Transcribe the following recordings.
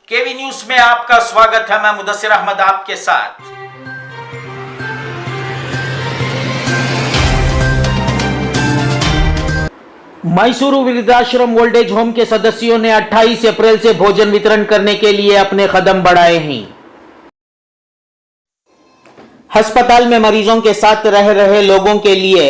केवी news में आपका स्वागत है। मैं मुदस्सिर अहमद आपके साथ। मैसूरू वृद्धाश्रम ओल्ड एज होम के सदस्यों ने 28 अप्रैल से भोजन वितरण करने के लिए अपने कदम बढ़ाए हैं। अस्पताल में मरीजों के साथ रह रहे लोगों के लिए,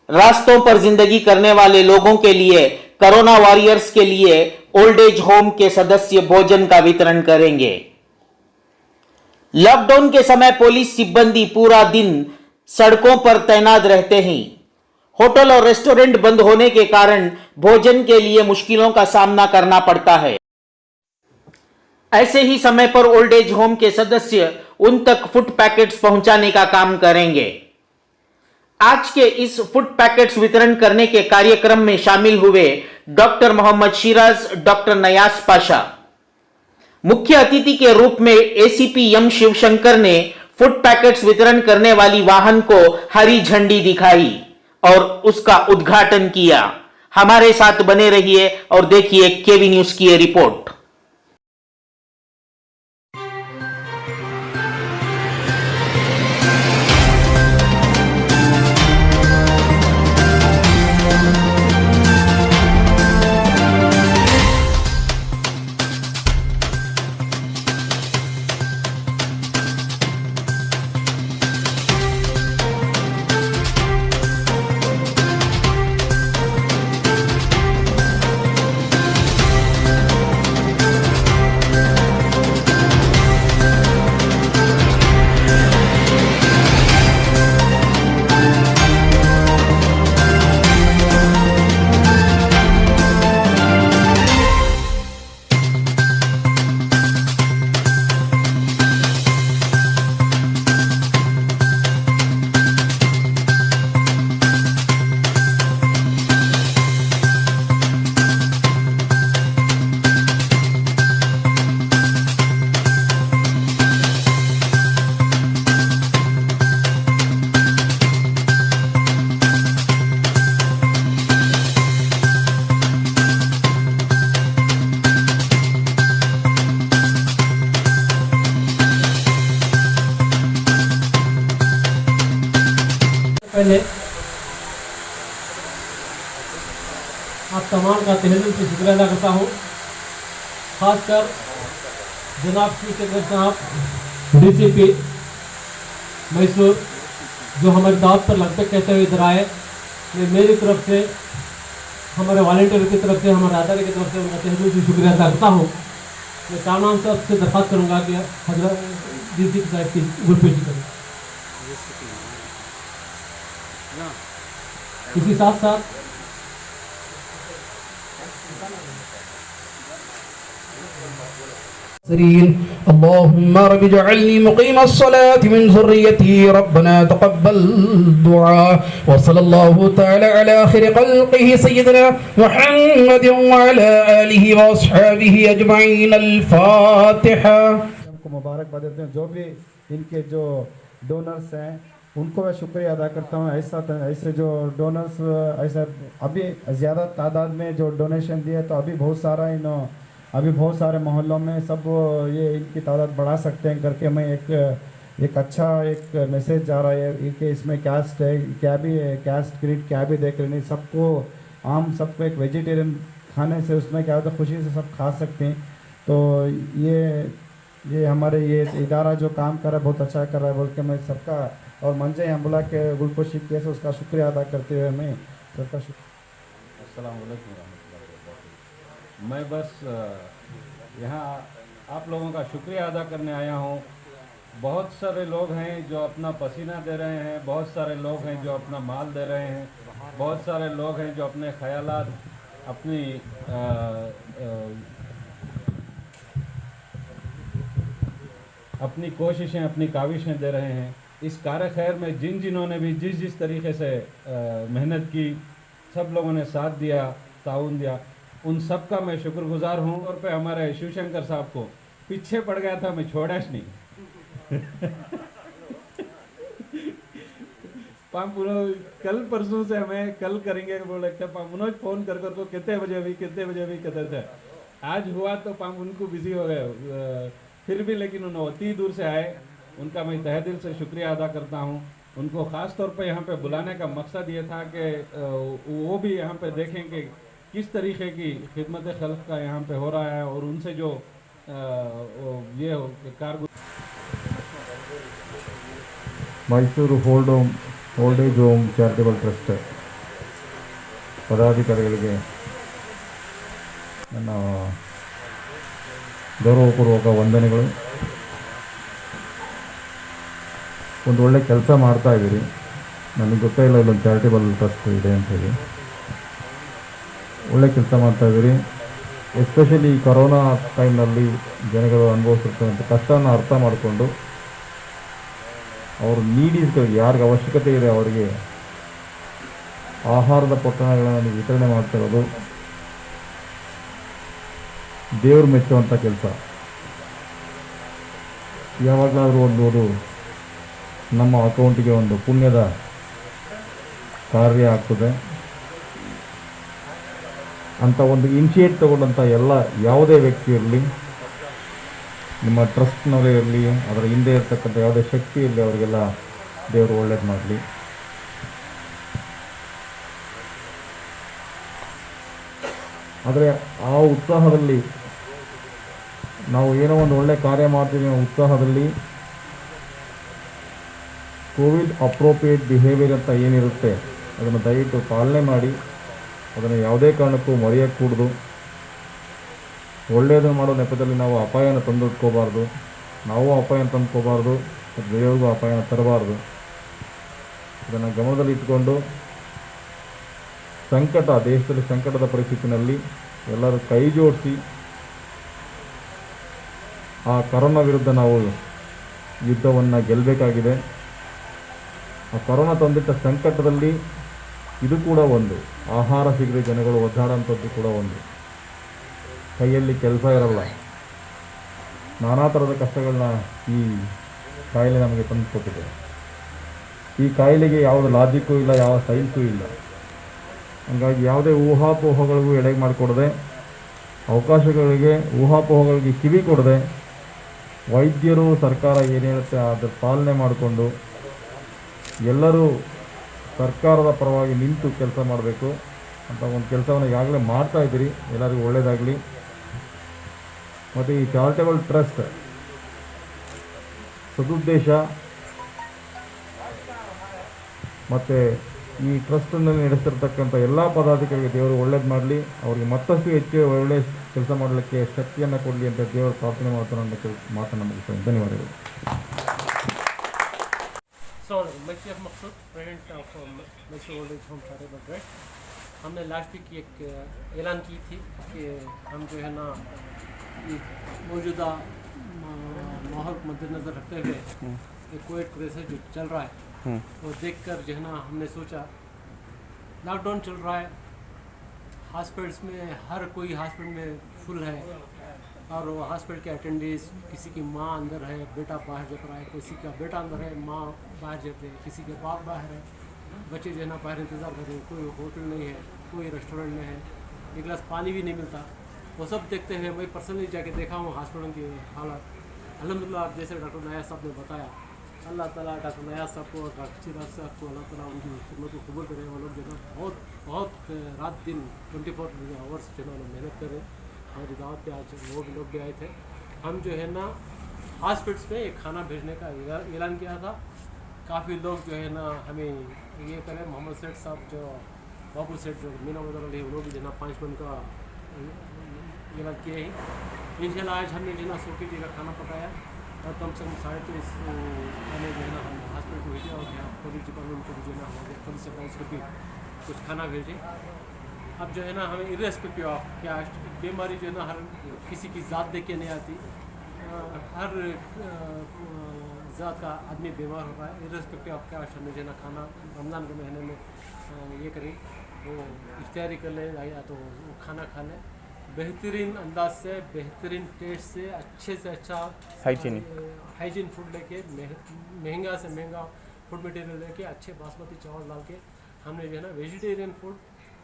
रास्तों पर जिंदगी करने वाले लोगों के लिए, कोरोना वॉरियर्स के लिए ओल्ड एज होम के सदस्य भोजन का वितरण करेंगे। लॉकडाउन के समय पुलिस सिब्बंदी पूरा दिन सड़कों पर तैनात रहते हैं। होटल और रेस्टोरेंट बंद होने के कारण भोजन के लिए मुश्किलों का सामना करना पड़ता है। ऐसे ही समय पर ओल्ड एज होम के सदस्य उन तक फूड पैकेट्स पहुंचाने का काम करेंगे। आज के इस फूड पैकेट्स वितरण करने के कार्यक्रम में शामिल हुए डॉक्टर मोहम्मद शिराज, डॉक्टर नयास पाशा। मुख्य अतिथि के रूप में एसीपी एम शिवशंकर ने फूड पैकेट्स वितरण करने वाली वाहन को हरी झंडी दिखाई और उसका उद्घाटन किया। हमारे साथ बने रहिए और देखिए केवी न्यूज की ये रिपोर्ट। पहले आप तमाम का तहे दिल से शुक्रिया अदा करता हूँ, खासकर जनाब श्री चंद्र साहब डीसीपी मैसूर जो हमारी दावत पर लगभग कहते हुए इधर आए। मैं मेरी तरफ से, हमारे वॉलंटियर की तरफ से, हमारे अदारे की तरफ से उनका तहे दिल से शुक्रिया अदा करता हूँ। मैं कामरान साहब से दरख्वास्त करूँगा कि हजरत डीसीपी साहब की गुलपेशी करें। इसी साथ साथ अल्लाहुम्मा रब्बि जअलनी मुक़ीम अस्सलाति मिन ज़ुर्रियती रब्बना तक़ब्बल दुआ व सल्लल्लाहु तआला अला खैरि ख़ल्क़िही सय्यिदिना मुहम्मदिन व अला आलिहि व अस्हाबिही अजमईन। अल फातिहा। हमको मुबारकबाद देते हैं। जो भी इनके जो डोनर्स हैं उनको मैं शुक्रिया अदा करता हूँ। ऐसे जो डोनर्स ऐसा अभी ज़्यादा तादाद में जो डोनेशन दिए तो अभी बहुत सारे मोहल्लों में सब ये इनकी तादाद बढ़ा सकते हैं करके मैं एक अच्छा एक मैसेज जा रहा है कि इसमें कास्ट है क्या भी कास्ट क्रीड क्या भी देख रहे नहीं, सबको एक वेजिटेरियन खाने से उसमें क्या होता है खुशी से सब खा सकते हैं। तो ये हमारे ये इदारा जो काम कर रहा है बहुत अच्छा कर रहा है बोल के मैं सबका और मंजे अम्बुला के गुलपोशी केस उसका शुक्रिया अदा करते हुए मैं सबका अस्सलाम वालेकुम रहमतुल्लाहि। मैं बस यहाँ आप लोगों का शुक्रिया अदा करने आया हूँ। बहुत सारे लोग हैं जो अपना पसीना दे रहे हैं, बहुत सारे लोग हैं जो अपना माल दे रहे हैं, बहुत सारे लोग हैं जो अपने ख्यालात, अपनी कोशिशें, अपनी काविशें दे रहे हैं। इस कार्य खैर में जिन्होंने भी जिस तरीके से मेहनत की, सब लोगों ने साथ दिया, ताउन दिया, उन सब का मैं शुक्रगुजार हूँ। और पे हमारे शिवशंकर साहब को पीछे पड़ गया था, मैं छोड़ा नहीं। कल परसों से हमें कल करेंगे बोल रहे थे। मनोज फ़ोन कर को कितने बजे अभी कहते थे। आज हुआ तो हम उनको बिजी हो गए, फिर भी लेकिन उन्होंने इतनी दूर से आए, उनका मैं तहे दिल से शुक्रिया अदा करता हूँ। उनको ख़ास तौर पे यहाँ पे बुलाने का मकसद ये था कि वो भी यहाँ पे देखें कि किस तरीके की खिदमत खल्क का यहाँ पे हो रहा है, और उनसे जो ये कारगर Mysuru old age home charitable trust ಪದಾಧಿಕಾರಿಗಳಿಗೆ ನನ್ನ ಗೌರವಪೂರ್ವಕ ವಂದನೆಗಳು. ಒಂದು ಒಳ್ಳೆ ಕೆಲಸ ಮಾಡ್ತಾ ಇದ್ದೀರಿ. ನನಗೆ ಗೊತ್ತೇ ಇಲ್ಲ ಇಲ್ಲೊಂದು ಚಾರಿಟಬಲ್ ಟ್ರಸ್ಟ್ ಇದೆ ಅಂತ ಹೇಳಿ. ಒಳ್ಳೆ ಕೆಲಸ ಮಾಡ್ತಾ ಇದ್ದೀರಿ. ಎಸ್ಪೆಷಲಿ ಈ ಕೊರೋನಾ ಟೈಮ್ನಲ್ಲಿ ಜನಗಳು ಅನುಭವಿಸಿರ್ತಕ್ಕಂಥ ಕಷ್ಟನ ಅರ್ಥ ಮಾಡಿಕೊಂಡು ಅವರು ನೀಡೀಸ್ಗಳಿಗೆ ಯಾರಿಗೆ ಅವಶ್ಯಕತೆ ಇದೆ ಅವರಿಗೆ ಆಹಾರದ ಪೊಟ್ಟಣಗಳನ್ನು ವಿತರಣೆ ಮಾಡ್ತಿರೋದು ದೇವರು ಮೆಚ್ಚುವಂಥ ಕೆಲಸ. ಯಾವಾಗಲಾದರೂ ಒಂದು ನಮ್ಮ ಅಕೌಂಟಿಗೆ ಒಂದು ಪುಣ್ಯದ ಕಾರ್ಯ ಆಗ್ತದೆ ಅಂತ ಒಂದು ಇನಿಷಿಯೇಟ್ ತಗೊಂಡಂಥ ಯಾವುದೇ ವ್ಯಕ್ತಿ ಇರಲಿ, ನಿಮ್ಮ ಟ್ರಸ್ಟ್ನವರೇ ಇರಲಿ, ಅದರ ಹಿಂದೆ ಇರ್ತಕ್ಕಂಥ ಯಾವುದೇ ಶಕ್ತಿ ಇರಲಿ, ಅವರಿಗೆಲ್ಲ ದೇವರು ಒಳ್ಳೇದು ಮಾಡಲಿ. ಆದರೆ ಆ ಉತ್ಸಾಹದಲ್ಲಿ ನಾವು ಏನೋ ಒಂದು ಒಳ್ಳೆ ಕಾರ್ಯ ಮಾಡ್ತೀವಿ ಅನ್ನೋ ಉತ್ಸಾಹದಲ್ಲಿ ಕೋವಿಡ್ ಅಪ್ರೋಪ್ರಿಯೇಟ್ ಬಿಹೇವಿಯರ್ ಅಂತ ಏನಿರುತ್ತೆ ಅದನ್ನು ದಯವಿಟ್ಟು ಪಾಲನೆ ಮಾಡಿ. ಅದನ್ನು ಯಾವುದೇ ಕಾರಣಕ್ಕೂ ಮರೆಯೋಕ್ಕೆ ಕೂಡದು. ಒಳ್ಳೆಯದನ್ನು ಮಾಡೋ ನೆಪದಲ್ಲಿ ನಾವು ಅಪಾಯನ ತಂದಿಟ್ಕೋಬಾರ್ದು, ನಾವು ಅಪಾಯನ ತಂದ್ಕೋಬಾರ್ದು, ಮತ್ತು ಬೇರೆಯವ್ರಿಗೂ ಅಪಾಯನ ತರಬಾರ್ದು. ಇದನ್ನು ಗಮನದಲ್ಲಿ ಇಟ್ಕೊಂಡು ದೇಶದಲ್ಲಿ ಸಂಕಟದ ಪರಿಸ್ಥಿತಿನಲ್ಲಿ ಎಲ್ಲರೂ ಕೈ ಜೋಡಿಸಿ ಆ ಕೊರೋನಾ ವಿರುದ್ಧ ನಾವು ಯುದ್ಧವನ್ನು ಗೆಲ್ಲಬೇಕಾಗಿದೆ. ಆ ಕೊರೋನಾ ತಂದಿಟ್ಟ ಸಂಕಟದಲ್ಲಿ ಇದು ಕೂಡ ಒಂದು, ಆಹಾರ ಸಿಗದೆ ಜನಗಳು ಒದ್ದಾಡೋಂಥದ್ದು ಕೂಡ ಒಂದು. ಕೈಯಲ್ಲಿ ಕೆಲಸ ಇರಲ್ಲ, ನಾನಾ ಥರದ ಕಷ್ಟಗಳನ್ನ ಈ ಕಾಯಿಲೆ ನಮಗೆ ತಂದುಕೊಟ್ಟಿದೆ. ಈ ಕಾಯಿಲೆಗೆ ಯಾವುದೇ ಲಾಜಿಕ್ಕೂ ಇಲ್ಲ, ಯಾವ ಸೈನ್ಸೂ ಇಲ್ಲ. ಹಾಗಾಗಿ ಯಾವುದೇ ಊಹಾಪೋಹಗಳಿಗೂ ಎಡೆ ಮಾಡಿಕೊಡದೆ, ಅವಕಾಶಗಳಿಗೆ ಊಹಾಪೋಹಗಳಿಗೆ ಕಿವಿ ಕೊಡದೆ, ವೈದ್ಯರು ಸರ್ಕಾರ ಏನು ಹೇಳುತ್ತೆ ಅದರ ಪಾಲನೆ ಮಾಡಿಕೊಂಡು ಎಲ್ಲರೂ ಸರ್ಕಾರದ ಪರವಾಗಿ ನಿಂತು ಕೆಲಸ ಮಾಡಬೇಕು ಅಂತ ಒಂದು ಕೆಲಸವನ್ನು ಈಗಾಗಲೇ ಮಾಡ್ತಾ ಇದ್ದೀರಿ. ಎಲ್ಲರಿಗೂ ಒಳ್ಳೆಯದಾಗಲಿ. ಮತ್ತು ಈ ಚಾರಿಟಬಲ್ ಟ್ರಸ್ಟ್ ಸದುದ್ದೇಶ ಮತ್ತು ಈ ಟ್ರಸ್ಟ್ನಲ್ಲಿ ನಡೆಸ್ತಿರ್ತಕ್ಕಂಥ ಎಲ್ಲ ಪದಾಧಿಕಾರಿಗೆ ದೇವರು ಒಳ್ಳೇದು ಮಾಡಲಿ, ಅವರಿಗೆ ಮತ್ತಷ್ಟು ಹೆಚ್ಚು ಒಳ್ಳೆಯ ಕೆಲಸ ಮಾಡಲಿಕ್ಕೆ ಶಕ್ತಿಯನ್ನು ಕೊಡಲಿ ಅಂತ ದೇವರು ಪ್ರಾರ್ಥನೆ ಮಾಡ್ತಾನೆ ಅನ್ನೋ ಮಾತನ್ನು ಮುಗಿಸ್ತೇನೆ. ಧನ್ಯವಾದಗಳು. मैं Sheikh Maqsood, president of Mysore old age home charitable trust. हमने लास्ट वीक एक ऐलान की थी कि हम जो है ना मौजूदा माहौल को मद्देनज़र रखते हुए एक कोविड क्राइसिस जो चल रहा है वो देखकर जो है ना हमने सोचा, लॉकडाउन चल रहा है, हॉस्पिटल्स में हर कोई हॉस्पिटल में फुल है और वो हॉस्पिटल के अटेंडेंस, किसी की माँ अंदर है, बेटा बाहर जप रहा है, किसी का बेटा अंदर है, माँ बाहर जप रही है, किसी के बाप बाहर है, बच्चे जो है ना बाहर इंतज़ार कर रहे हैं, कोई होटल नहीं है, कोई रेस्टोरेंट नहीं है, एक गिलास पानी भी नहीं मिलता। वो सब देखते हुए मैं पर्सनली जाके देखा हूँ हॉस्पिटल की हालत। अल्हम्दुलिल्लाह जैसे डॉक्टर नयाज़ साहब ने बताया, अल्लाह ताला डॉक्टर नयाज़ साहब को और डॉक्टर चिराग साहब को अल्लाह ताला उनकी खिदमत को कबूल करे। वो लोग जो है बहुत बहुत रात दिन 24 आवर्स जो है मेहनत करें। हमारी दावत पे आज वो भी लोग भी आए थे। हम जो है ना हॉस्पिटल्स में एक खाना भेजने का ऐलान किया था। काफ़ी लोग जो है ना हमें ये करें, मोहम्मद सेठ साहब जो बाबू सेठ जो मीना मदर अली वो लोग भी जो है ना 5 मन का ऐलान किए हैं। इंशाल्लाह आज हमने जो है ना 100 kg का खाना पकाया और कम से कम 23.5 खाने जो है ना हम हॉस्पिटल को भेजे और यहाँ पुलिस डिपार्टमेंट को भी जो है ना हमारे पुलिस अकाउंट्स को भी कुछ खाना भेजे। अब जो है ना हमें इरेस्पेक्टिव ऑफ क्या बीमारी जो है ना हर किसी की ज़ात देख के नहीं आती, हर ज़ात का आदमी बीमार हो रहा है। इरेस्पेक्टिव ऑफ क्या हमें जो है ना खाना रमज़ान के महीने में ये करें, वो इफ्तारी कर ले या तो वो खाना खा लें बेहतरीन अंदाज से, बेहतरीन टेस्ट से, अच्छे से अच्छा हाइजीन फूड लेके, महंगा से महंगा फूड मटेरियल लेके, अच्छे बासमती चावल डाल के हमने जो है ना वेजिटेरियन फूड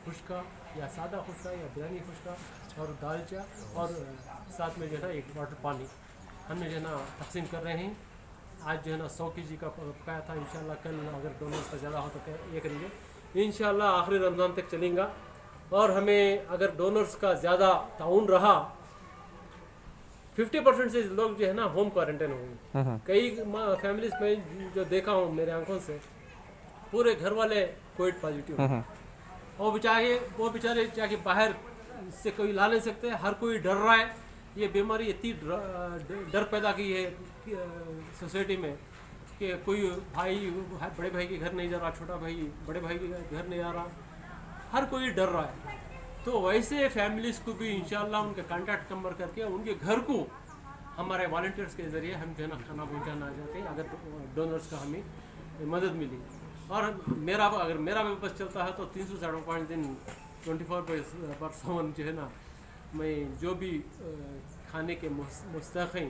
खुश्का या सादा खुश्का या बिरयानी खुश्का और दालचा और साथ में जो है ना एक वाटर पानी हमने जो है ना तकसीम कर रहे हैं। आज जो है ना 100 kg का पकाया था। इंशाल्लाह कल अगर डोनर्स का ज़्यादा हो तो ये करेंगे। इंशाल्लाह आखिरी रमज़ान तक चलेगा। और हमें अगर डोनर्स का ज़्यादा ताउन रहा 50% से लोग जो है ना होम क्वारंटाइन होंगे। कई फैमिलीज में जो देखा हूँ मेरे आंखों से पूरे घर वाले कोविड पॉजिटिव वो बेचारे जाके बाहर से कोई ला नहीं सकते। हर कोई डर रहा है। ये बीमारी इतनी डर पैदा की है सोसाइटी में कि कोई भाई बड़े भाई के घर नहीं जा रहा, छोटा भाई बड़े भाई के घर नहीं आ रहा, हर कोई डर रहा है। तो वैसे फैमिलीज़ को भी इंशाल्लाह उनके कॉन्टैक्ट नंबर करके उनके घर को हमारे वॉलंटियर्स के ज़रिए हम जो है ना खाना पहुँचाना चाहते हैं अगर डोनर्स का हमें मदद मिली। और अगर मेरा भी बस चलता है तो 365 दिन 24/7 जो है ना मैं जो भी खाने के मुस्तहिक़ हैं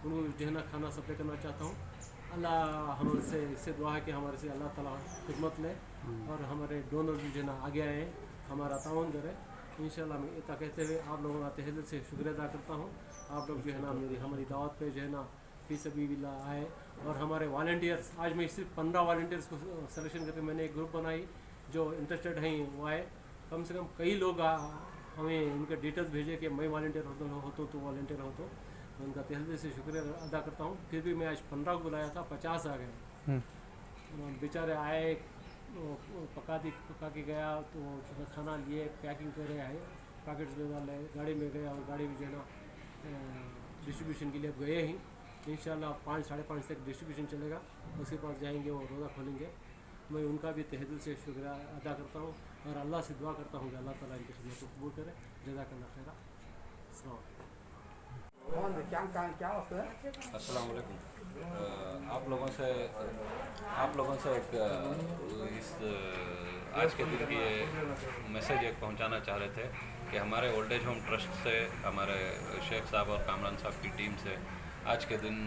उनको जो है ना खाना सप्लाई करना चाहता हूँ। अल्लाह हमसे इससे दुआ है कि हमारे से अल्लाह ताला खिदमत ले और हमारे डोनर भी जो है ना आगे आए, हमारा ताउन करे। इंशाल्लाह मैं इतना कहते हुए आप लोगों का तहे दिल से शुक्रिया अदा करता हूँ। आप लोग जो है ना हमारी दावत पे जो है ना फी सबीलिल्लाह आए। और हमारे वॉलंटियर्स, आज मैं सिर्फ 15 वॉलंटियर्स को सिलेक्शन करके मैंने एक ग्रुप बनाई जो इंटरेस्टेड हैं वो आए। कम से कम कई लोग हमें इनके डिटेल्स भेजे कि मैं वॉलंटियर हो तो वॉलंटियर हो तो मैं उनका तहे दिल से शुक्रिया अदा करता हूँ। फिर भी मैं आज 15 को बुलाया था, 50 आ गए। बेचारे आए, पका के गया तो खाना लिए, पैकिंग करे आए, पैकेट्स में डाले, गाड़ी में गए और गाड़ी में जो है ना डिस्ट्रीब्यूशन के लिए अब गए ही। इंशाल्लाह 5 साढ़े 5 तक डिस्ट्रीब्यूशन चलेगा, उसके पास जाएंगे और रोज़ा खोलेंगे। मैं उनका भी तहे दिल से शुक्रिया अदा करता हूँ और अल्लाह से दुआ करता हूँ कि अल्लाह ताला इनकी खिदमत को कबूल करे। जज़ाकल्लाह खैरा। अस्सलाम वालेकुम। आप लोगों से एक इस आज के दिन की मैसेज एक पहुंचाना चाह रहे थे कि हमारे ओल्ड एज होम ट्रस्ट से हमारे शेख साहब और कामरान साहब की टीम से आज के दिन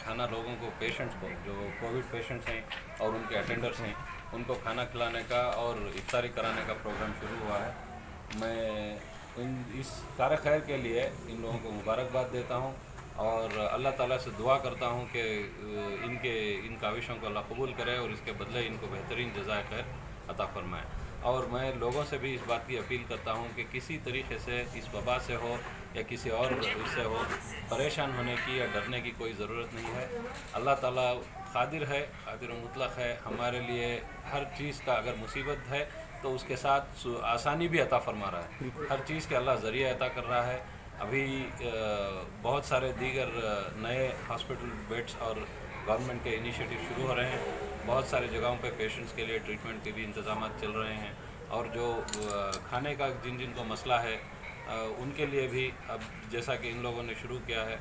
खाना लोगों को, पेशेंट्स को, जो कोविड पेशेंट्स हैं और उनके अटेंडर्स हैं, उनको खाना खिलाने का और इफ्तारी कराने का प्रोग्राम शुरू हुआ है। मैं इस कार खैर के लिए इन लोगों को मुबारकबाद देता हूं और अल्लाह ताला से दुआ करता हूं कि इन काविशों को अल्लाह कबूल करे और इसके बदले इनको बेहतरीन जज़ाए खैर अता फरमाए। और मैं लोगों से भी इस बात की अपील करता हूं कि किसी तरीके से इस वबा से हो या किसी और इससे हो, परेशान होने की या डरने की कोई ज़रूरत नहीं है। अल्लाह ताला क़ादिर है, क़ादिर मुतलक़ है। हमारे लिए हर चीज़ का अगर मुसीबत है तो उसके साथ आसानी भी अता फरमा रहा है। हर चीज़ के अल्लाह ज़रिया अता कर रहा है। अभी बहुत सारे दीगर नए हॉस्पिटल बेड्स और गवर्नमेंट के इनिशिएटिव शुरू हो रहे हैं। बहुत सारे जगहों पे पेशेंट्स के लिए ट्रीटमेंट के भी इंतजाम चल रहे हैं और जो खाने का जिन को मसला है उनके लिए भी अब जैसा कि इन लोगों ने शुरू किया है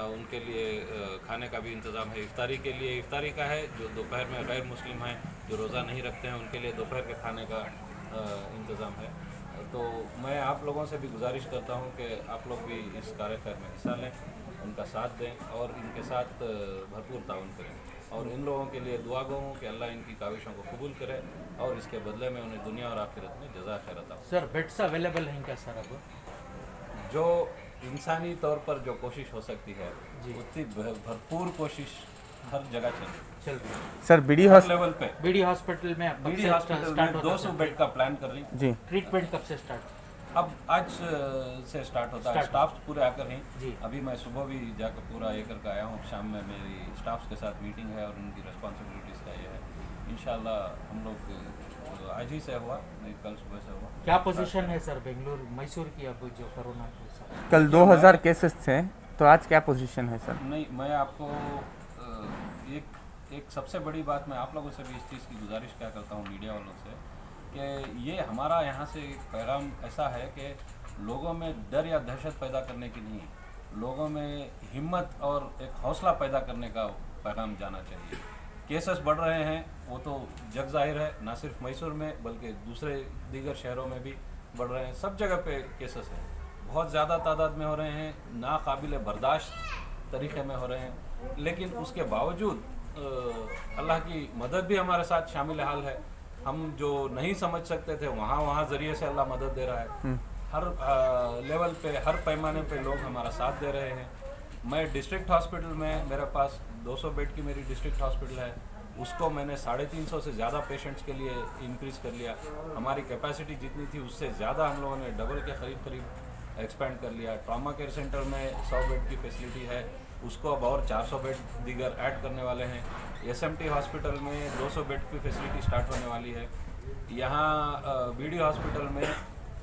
उनके लिए खाने का भी इंतज़ाम है। इफ्तारी के लिए इफ्तारी का है, जो दोपहर में गैर मुस्लिम हैं जो रोज़ा नहीं रखते हैं उनके लिए दोपहर के खाने का इंतज़ाम है। तो मैं आप लोगों से भी गुजारिश करता हूं कि आप लोग भी इस कार्यक्रम में हिस्सा लें, उनका साथ दें और इनके साथ भरपूर ताउन करें और इन लोगों के लिए दुआ गो हूँ कि अल्लाह इनकी काविशों को कबूल करे और इसके बदले में उन्हें दुनिया और आखिरत में जज़ा खैर अता हो। सर बेड्स अवेलेबल हैं क्या सर? अब जो इंसानी तौर पर जो कोशिश हो सकती है उतनी भरपूर कोशिश हर जगह चल रही है। सर बीडी लेवल पे बीडी हॉस्पिटल में 200 बेड का प्लान कर रही जी, ट्रीटमेंट कब से स्टार्ट? अब आज से स्टार्ट होता है। स्टाफ पूरे आकर हैं जी। अभी मैं सुबह भी जाकर पूरा ये करके आया हूँ। शाम में मेरी स्टाफ के साथ मीटिंग है और उनकी रिस्पॉन्सिबिलिटीज़ का ये है। इंशाल्लाह हम लोग आज ही से हुआ, नहीं कल सुबह से हुआ। क्या पोजीशन है सर बेंगलुरु मैसूर की अब जो कोरोना की? कल 2000 केसेस थे तो आज क्या पोजीशन है सर? नहीं, मैं आपको एक सबसे बड़ी बात मैं आप लोगों से भी इस चीज़ की गुजारिश क्या करता हूँ मीडिया वालों से कि ये हमारा यहाँ से पैगाम ऐसा है कि लोगों में डर या दहशत पैदा करने की नहीं, लोगों में हिम्मत और एक हौसला पैदा करने का पैगाम जाना चाहिए। केसेस बढ़ रहे हैं वो तो जग जाहिर है, ना सिर्फ मैसूर में बल्कि दूसरे दीगर शहरों में भी बढ़ रहे हैं। सब जगह पे केसेस हैं, बहुत ज़्यादा तादाद में हो रहे हैं, नाकाबिल बर्दाश्त तरीक़े में हो रहे हैं। लेकिन उसके बावजूद अल्लाह की मदद भी हमारे साथ शामिल हाल है हम जो नहीं समझ सकते थे वहाँ ज़रिए से अल्लाह मदद दे रहा है। हर लेवल पे, हर पैमाने पे लोग हमारा साथ दे रहे हैं। मैं डिस्ट्रिक्ट हॉस्पिटल में, मेरे पास 200 बेड की मेरी डिस्ट्रिक्ट हॉस्पिटल है, उसको मैंने 350 से ज़्यादा पेशेंट्स के लिए इंक्रीज़ कर लिया। हमारी कैपेसिटी जितनी थी उससे ज़्यादा हम लोगों ने डबल के करीब एक्सपेंड कर लिया। ट्रॉमा केयर सेंटर में 100 बेड की फैसिलिटी है, उसको अब और 400 बेड दीगर ऐड करने वाले हैं। SMT हॉस्पिटल में 200 बेड की फैसिलिटी स्टार्ट होने वाली है। यहाँ BD हॉस्पिटल में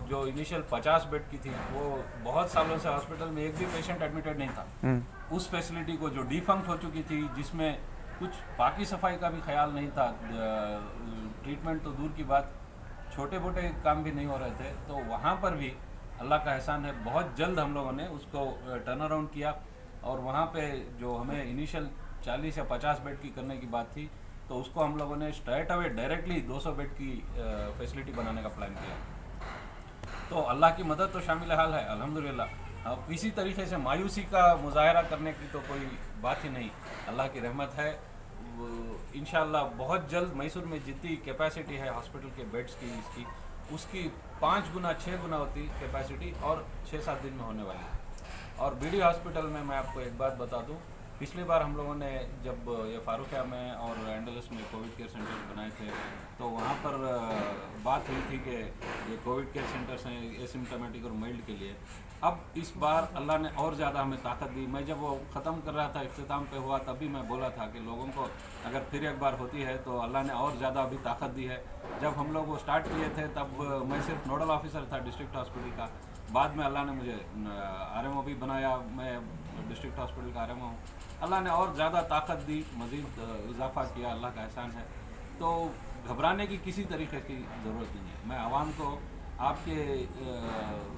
जो इनिशियल 50 बेड की थी, वो बहुत सालों से हॉस्पिटल में एक भी पेशेंट एडमिटेड नहीं था। उस फैसिलिटी को जो डिफंक्ट हो चुकी थी, जिसमें कुछ पाकी सफाई का भी ख्याल नहीं था, ट्रीटमेंट तो दूर की बात, छोटे मोटे काम भी नहीं हो रहे थे, तो वहाँ पर भी अल्लाह का एहसान है, बहुत जल्द हम लोगों ने उसको टर्न अराउंड किया। और वहाँ पे जो हमें इनिशियल 40 या 50 बेड की करने की बात थी, तो उसको हम लोगों ने स्ट्रेट अवे डायरेक्टली 200 बेड की फैसिलिटी बनाने का प्लान किया। तो अल्लाह की मदद तो शामिल हाल है अल्हम्दुलिल्लाह। अब किसी तरीके से मायूसी का मुजाहरा करने की तो कोई बात ही नहीं, अल्लाह की रहमत है। इंशाअल्लाह बहुत जल्द मैसूर में जितनी कैपेसिटी है हॉस्पिटल के बेड्स की, उसकी 5 गुना 6 गुना होती कैपेसिटी, और 6-7 दिन में होने वाली है। और BD हॉस्पिटल में मैं आपको एक बात बता दूं, पिछली बार हम लोगों ने जब ये फारूकिया में और एंडलस में कोविड केयर सेंटर बनाए थे, तो वहाँ पर बात हुई थी कि ये कोविड केयर सेंटर्स हैं एसिम्टोमेटिक और माइल्ड के लिए। अब इस बार अल्लाह ने और ज़्यादा हमें ताकत दी। मैं जब वो ख़त्म कर रहा था, इख्तिताम पे हुआ, तभी मैं बोला था कि लोगों को अगर फिर एक बार होती है तो अल्लाह ने और ज़्यादा अभी ताकत दी है। जब हम लोग वो स्टार्ट किए थे तब मैं सिर्फ नोडल ऑफिसर था डिस्ट्रिक्ट हॉस्पिटल का, बाद में अल्लाह ने मुझे RMO भी बनाया, मैं डिस्ट्रिक्ट हॉस्पिटल का RMO हूँ। अल्लाह ने और ज़्यादा ताकत दी, मज़ीद इजाफा किया, अल्लाह का एहसान है। तो घबराने की किसी तरीके की ज़रूरत नहीं है। मैं आवाम को आपके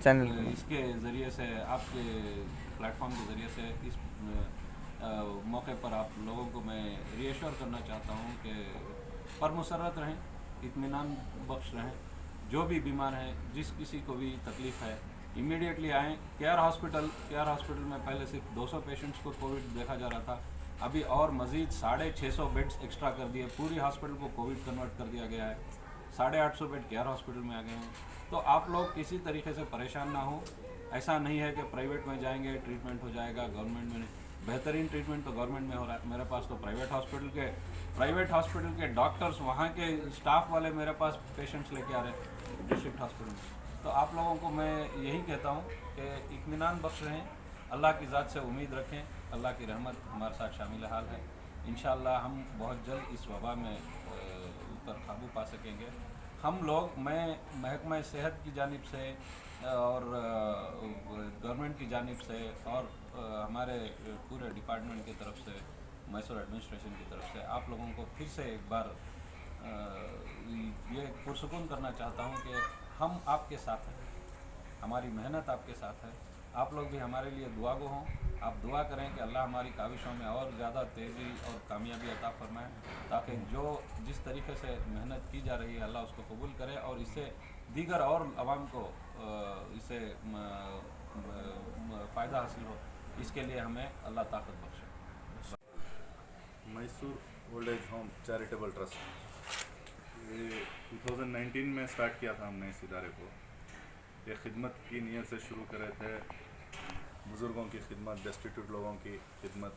चैनल इसके ज़रिए से, आपके प्लेटफॉर्म के ज़रिए से इस मौके पर आप लोगों को मैं रीएश्योर करना चाहता हूँ कि परमुसरत रहें, इत्मीनान बख्श रहें। जो भी बीमार हैं, जिस किसी को भी तकलीफ़ है, इमीडिएटली आएँ। केयर हॉस्पिटल में पहले सिर्फ 200 पेशेंट्स को कोविड देखा जा रहा था, अभी और मज़ीद 650 बेड्स एक्स्ट्रा कर दिए, पूरी हॉस्पिटल को कोविड कन्वर्ट कर दिया गया है। 850 बेड केयर हॉस्पिटल में आ गए हैं। तो आप लोग किसी तरीके से परेशान ना हो। ऐसा नहीं है कि प्राइवेट में जाएंगे ट्रीटमेंट हो जाएगा, गवर्नमेंट में नहीं। बेहतरीन ट्रीटमेंट तो गवर्नमेंट में हो रहा है। मेरे पास तो प्राइवेट हॉस्पिटल के डॉक्टर्स, वहाँ के स्टाफ वाले मेरे पास पेशेंट्स लेके आ रहे हैं डिस्ट्रिक्ट हॉस्पिटल में। तो आप लोगों को मैं यही कहता हूँ कि इत्मीनान बख्श रहें, अल्लाह की ज़ात से उम्मीद रखें, अल्लाह की रहमत हमारे साथ शामिल हाल है। इंशाअल्लाह हम बहुत जल्द इस वबा में ऊपर काबू पा सकेंगे। हम लोग, मैं महकमा सेहत की जानिब से और गवर्नमेंट की जानिब से और हमारे पूरे डिपार्टमेंट की तरफ से, मैसूर एडमिनिस्ट्रेशन की तरफ से आप लोगों को फिर से एक बार ये पुरसुकून करना चाहता हूँ कि हम आपके साथ हैं, हमारी मेहनत आपके साथ है। आप लोग भी हमारे लिए दुआ गो हों। आप दुआ करें कि अल्लाह हमारी काविशों में और ज़्यादा तेज़ी और कामयाबी अता फरमाए, ताकि जो जिस तरीके से मेहनत की जा रही है अल्लाह उसको कबूल करे और इससे दीगर और आवाम को इससे फ़ायदा हासिल हो। इसके लिए हमें अल्लाह ताकत बख्शे। Mysore old age home charitable trust ये 2019 में स्टार्ट किया था हमने इस इदारे को। ये खिदमत की नीयत से शुरू करे थे, बुज़ुर्गों की खिदमत, डेस्टिट्यूट लोगों की खिदमत,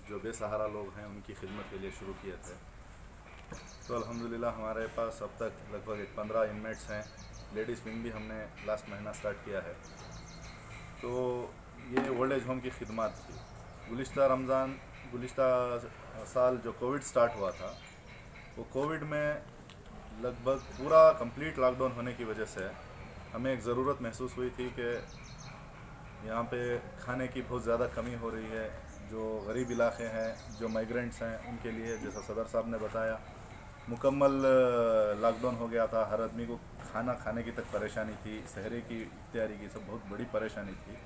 जो बेसहारा लोग हैं उनकी खिदमत के लिए शुरू किए थे। तो अल्हम्दुलिल्लाह हमारे पास अब तक लगभग 15 इनमेट्स हैं। लेडीज़ विंग भी हमने लास्ट महीना स्टार्ट किया है। तो ये ओल्ड एज होम की खिदमत थी। गुज़िश्ता साल जो कोविड स्टार्ट हुआ था, वो कोविड में लगभग पूरा कंप्लीट लॉकडाउन होने की वजह से हमें एक ज़रूरत महसूस हुई थी कि यहाँ पे खाने की बहुत ज़्यादा कमी हो रही है। जो गरीब इलाके हैं, जो माइग्रेंट्स हैं, उनके लिए, जैसा सदर साहब ने बताया, मुकम्मल लॉकडाउन हो गया था। हर आदमी को खाना खाने की तक परेशानी थी, सहरे की, इफ्तियारी की, सब बहुत बड़ी परेशानी थी।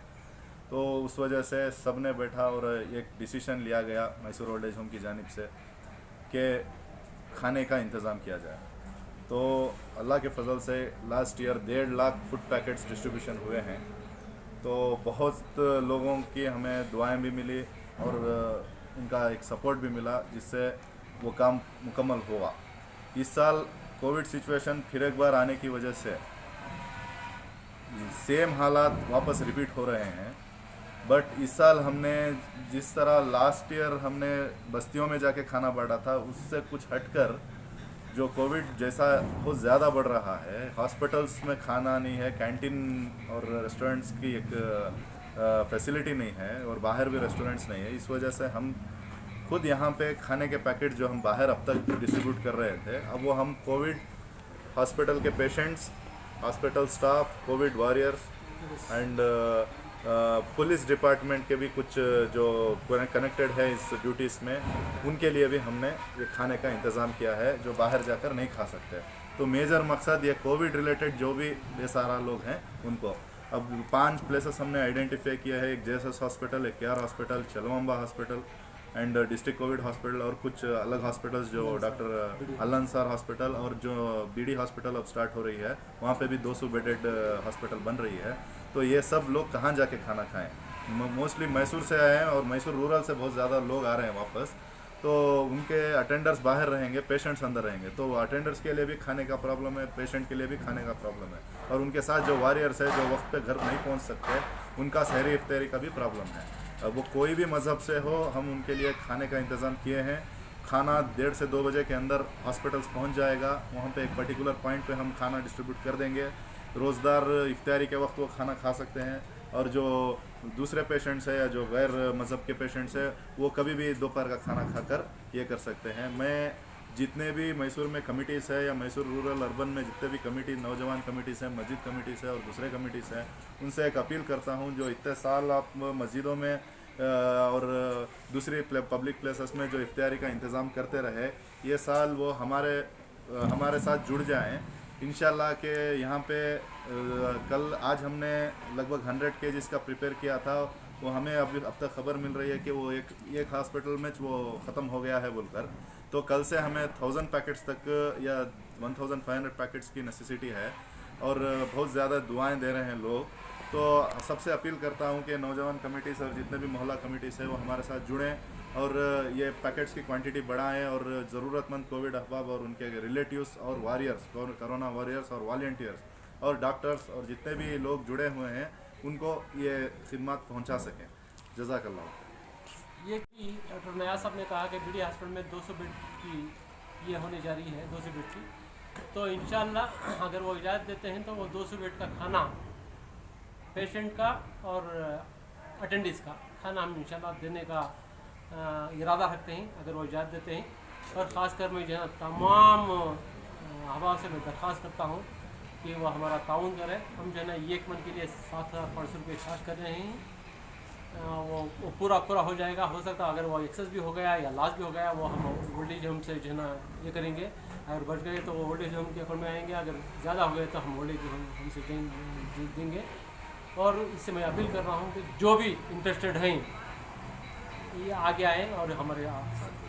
तो उस वजह से सब ने बैठा और एक डिसीशन लिया गया मैसूर ओल्ड एज होम की जानिब से कि खाने का इंतज़ाम किया जाए। तो अल्लाह के फजल से last year 1.5 lakh food packets distribution हुए हैं। तो बहुत लोगों की हमें दुआएं भी मिली और उनका एक सपोर्ट भी मिला, जिससे वो काम मुकम्मल हुआ। इस साल कोविड सिचुएशन फिर एक बार आने की वजह से सेम हालात वापस रिपीट हो रहे हैं। बट इस साल हमने जिस तरह लास्ट ईयर हमने बस्तियों में जाके खाना बांटा था, उससे कुछ हटकर जो कोविड जैसा बहुत ज़्यादा बढ़ रहा है, हॉस्पिटल्स में खाना नहीं है, कैंटीन और रेस्टोरेंट्स की एक फैसिलिटी नहीं है और बाहर भी रेस्टोरेंट्स नहीं है। इस वजह से हम खुद यहाँ पे खाने के पैकेट जो हम बाहर अब तक डिस्ट्रीब्यूट कर रहे थे, अब वो हम कोविड हॉस्पिटल के patients, hospital staff, Covid warriors and police department के भी कुछ जो कनेक्टेड है इस ड्यूटीज़ में, उनके लिए भी हमने ये खाने का इंतज़ाम किया है जो बाहर जाकर नहीं खा सकते। तो मेजर मकसद ये कोविड रिलेटेड जो भी बेसहारा लोग हैं उनको, अब 5 प्लेसेस हमने आइडेंटिफाई किया है। एक जेएसएस हॉस्पिटल, एक KR hospital, Chaluvamba hospital and district covid hospital और कुछ अलग हॉस्पिटल्स जो डॉक्टर अल्लांसार हॉस्पिटल और जो बीडी हॉस्पिटल अब स्टार्ट हो रही है, वहाँ पे भी 200 बेडेड हॉस्पिटल बन रही है। तो ये सब लोग कहाँ जाके खाना खाएं? मोस्टली मैसूर से आए हैं और मैसूर रूरल से बहुत ज़्यादा लोग आ रहे हैं वापस, तो उनके अटेंडर्स बाहर रहेंगे, पेशेंट्स अंदर रहेंगे, तो अटेंडर्स के लिए भी खाने का प्रॉब्लम है, पेशेंट के लिए भी खाने का प्रॉब्लम है, और उनके साथ जो वॉरियर्स है जो वक्त पे घर नहीं पहुंच सकते, उनका सहरी इफ्तारी का भी प्रॉब्लम है। अब वो कोई भी मज़हब से हो, हम उनके लिए खाने का इंतज़ाम किए हैं। खाना 1:30 से 2 बजे के अंदर हॉस्पिटल्स पहुंच जाएगा, वहाँ पे एक पर्टिकुलर पॉइंट पे हम खाना डिस्ट्रीब्यूट कर देंगे। रोज़दार इफ्तारी के वक्त वो खाना खा सकते हैं, और जो दूसरे पेशेंट्स है या जो गैर मज़हब के पेशेंट्स है वो कभी भी दोपहर का खाना खाकर ये कर सकते हैं। मैं जितने भी मैसूर में कमिटीज़ है या मैसूर रूरल अर्बन में जितने भी कमिटी, नौजवान कमिटीज़ हैं, मस्जिद कमिटीज़ है और दूसरे कमिटीज़ हैं, उनसे एक अपील करता हूं, जो इतने साल आप मस्जिदों में और दूसरी पब्लिक प्लेसेस में जो इफ्तारी का इंतज़ाम करते रहे, ये साल वो हमारे साथ जुड़ जाएं इंशाल्लाह। के यहाँ पे कल आज हमने लगभग 100 kg का प्रिपेयर किया था, वो हमें अब तक खबर मिल रही है कि वो एक हॉस्पिटल में वो ख़त्म हो गया है बोलकर। तो कल से हमें 1000 पैकेट्स तक या 1500 पैकेट्स की नेसेसिटी है, और बहुत ज़्यादा दुआएं दे रहे हैं लोग। तो सबसे अपील करता हूं कि नौजवान कमेटीज़ और जितने भी मोहल्ला कमेटीज़ है वो हमारे साथ जुड़ें और ये पैकेट्स की क्वांटिटी बढ़ाएं, और ज़रूरतमंद कोविड अहबाब और उनके रिलेटिव्स और वॉरियर्स, कोरोना वॉरियर्स और वॉलंटियर्स और डॉक्टर्स और जितने भी लोग जुड़े हुए हैं उनको ये खिदमत पहुंचा सकें। जज़ाकल्लाह। ये कि डॉक्टर नयाज साहब ने कहा कि बीडी हॉस्पिटल में 200 बेड की ये होने जा रही है, 200 बेड की, तो इंशाल्लाह अगर वो इजाज़त देते हैं तो वो 200 बेड का खाना पेशेंट का और अटेंडिस का खाना हम इंशाल्लाह देने का इरादा रखते हैं, अगर वो इजाज़त देते हैं। और ख़ासकर मैं जो है तमाम अहबाब से मैं दरख्वास्त करता हूँ कि वो हमारा ताउन करें। हम जो है ना एक मन के लिए 7,500 रुपये चार्ज कर रहे हैं, वो पूरा हो जाएगा। हो सकता है अगर वो एक्सेस भी हो गया या लॉस भी हो गया, वो हम ओल्ड एज होम से जो है ना ये करेंगे। अगर बढ़ गए तो वो ओल्ड एज होम के अकाउंट में आएंगे, अगर ज़्यादा हो गए तो हम ओल्ड एज होम से देंगे। और इससे मैं अपील कर रहा हूँ कि जो भी इंटरेस्टेड हैं ये आगे आएँ और हमारे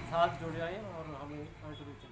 साथ जुड़ जाएँ और हमें कंट्रीब्यूट